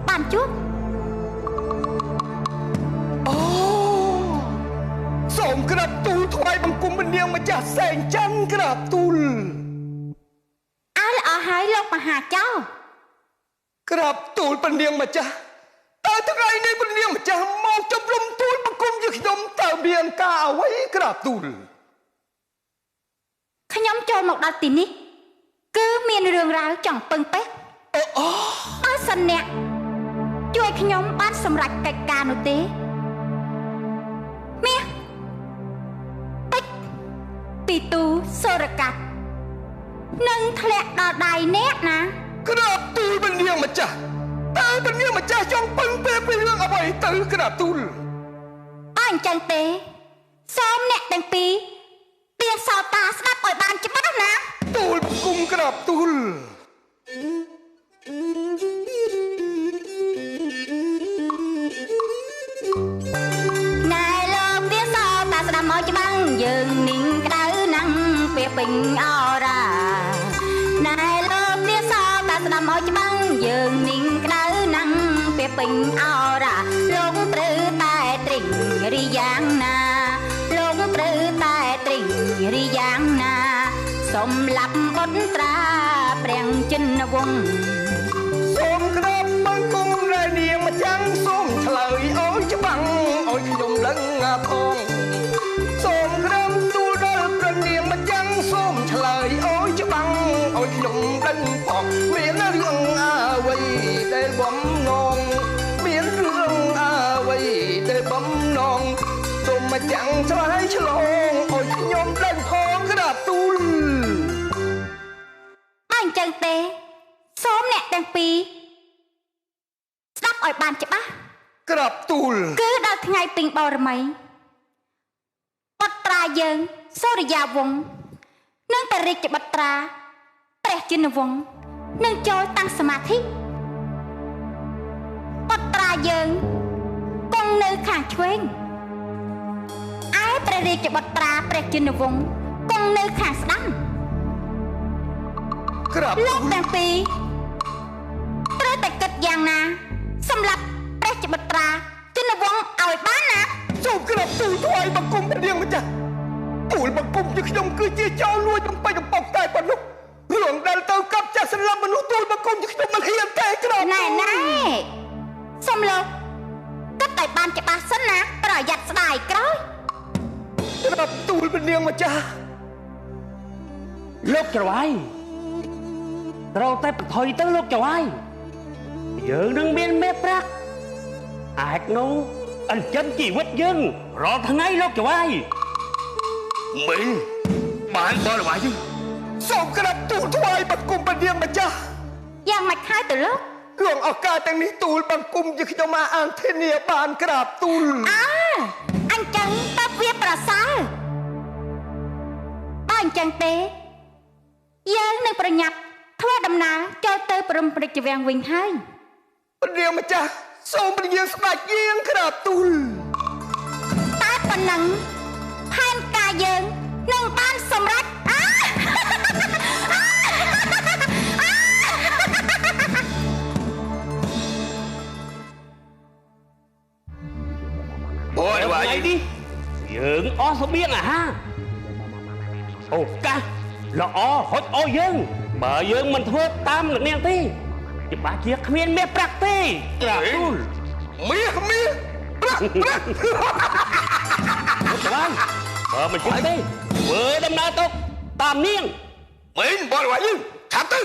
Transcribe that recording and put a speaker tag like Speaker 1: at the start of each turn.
Speaker 1: bạn chút.
Speaker 2: Sổmกระตูลถวายบังคมเป็นเนียงมาจากแสงจันทร์กระตูล
Speaker 1: Ai là ở hai lộc mà hà cháu
Speaker 2: กระตูลเป็นเนียงมาจากทั้งไงในเป็นเนียงมาจากมองจับลมตูลบังคมยึดดมเต่าเบียนกาไว้กระตูล
Speaker 1: Khá nhóm trôi một đợt tín đi cứ miền rường ráo chẳng pưng pét Ôi sân nèជួយខ្ញុំបានសម្រេចកិច្ចការនោះទេមាសតិចពីទូសូរកាត់នឹងធ្លាក់ដល់ដៃអ្នកណា
Speaker 2: กระตูลเป็นเนียงมาจากเป็นเนียงมาจากจงปึงเปเป็นเรื่องอะไรตื่นกระตูล
Speaker 1: អញ្ចឹងទេសូមអ្នកទាំងពីរទៀនសោតាស្ដាប់ឲ្យបានច្បាស់ណា
Speaker 2: ตูลกุมกระตูล
Speaker 1: ណែលោកទៀនសោតាស្ដាប់មកច្បាស់យើងនឹងក្តៅណាំងពេលពេញអរ៉ាណែលោកទៀនសោតាស្ដាប់មកច្បាស់យើងនឹងក្តៅណាំងពេលពេញអរ៉ាលោកត្រូវតែត្រិញរីយ៉ាងណាលោកត្រូវតែត្រិញរីយ៉ាងណាសម្រាប់បុត្រាព្រះចិនវង្ស
Speaker 2: សូមក្រាបបង្គំរែនាងម្ចាំងសូមឆ្លើយអូនច្បាំងឲ្យខ្ញុំដឹងផងសូមក្រាបទូលដល់ព្រះនាងម្ចាំងសូមឆ្លើយអូនច្បាំងឲ្យខ្ញុំដឹងផងមានរឿងអ្វីដែលបំណងមានរឿងអ្វីដែលបំណងសូមម្ចាំងឆ្លើយឆ្លងឲ្យខ្ញុំដឹងផងក្រាបទូល
Speaker 1: អញ្ចឹងទេសូមអ្នកទាំងពីរស្ដាប់ឲ្យបានច្បាស់
Speaker 2: ក្រាបទូល
Speaker 1: គឺដល់ថ្ងៃពេញបូរមីបុត្រាយើងសូរិយាវង្សនិងតរិទ្ធបុត្រាព្រះចិនវង្សនឹងចូលតាំងសមាធិបុត្រាយើងគង់នៅខាងឆ្វេងឯព្រះរាជបុត្រាព្រះចិនវង្សគង់នៅខាងស្ដាំ
Speaker 2: ក្រាប
Speaker 1: លោកទាំងពីរត្រូវតែគិតយ៉ាងណាសម្រាប់ព្រះចបុត្រាចិនវង្សឲ្យបានណា
Speaker 2: សូមក្រាបទូលថ្វាយបង្គំព្រះនាងម្ចាស់ទូលបង្គំជាខ្ញុំគឺជាចោរលួចបំពេញកំពកតែប៉ុណ្ណោះរឿងដែលទៅកັບចាស់សម្លាប់មនុស្សទូលបង្គំជាខ្ញុំមិនហ៊ានទេក្រាប
Speaker 1: ណែណែសូមលោកគិតតែបានច្បាស់សិនណាប្រយ័ត្នស្ដាយក្រោយ
Speaker 2: ក្រាបទូលព្រះនាងម្ចាស់
Speaker 3: លោកច្រវាយត្រូវតែបន្ថយទៅលោកច្រវាយយើងនឹងមានមេប្រាក់អាចនោះអញ្ចឹងជីវិតយើងរាល់ថ្ងៃលោកច្រវាយ
Speaker 2: មីងបានបរិវាយយើងសូមក្រាបទូលថ្វាយបង្គំព្រះនាងម្ចាស់
Speaker 1: យ៉ាងម៉េចហើយទៅលោក
Speaker 2: រឿងឱកាសទាំងនេះទូលបង្គំជាខ្ញុំអានធានាបានក្រាបទូល
Speaker 1: អញ្ចឹងតើវាប្រសើរបើអញ្ចឹងទេយើងនឹងប្រញាប់ធ្វើដំណើរចូលទៅព្រំព្រះរាជវាំងវិញហើយ
Speaker 2: ព្រះនាងម្ចាស់សូមព្រះនាងស្ដេចយាងក្រាបទូល
Speaker 1: តែប៉ុណ្ណឹងផែនការយើងនឹងបានសម្រេច
Speaker 2: បរិវាយ
Speaker 3: ថ្ងៃនេះយើងអស់ស្បៀងអាហារឱកាសល្អហុចអោយយើងបើយើងមិនធ្វើតាមលោកនាងទេច្បាស់ជាគ្មានមេប្រាក់ទេក្រាបទូល
Speaker 2: មាសប្រាក់ប្រាក់
Speaker 3: លោកច្រវាយបើមិនចឹងទេធ្វើដំណើរទៅតាមនាង
Speaker 2: មីងបរិវាយយើងឆាប់ទៅ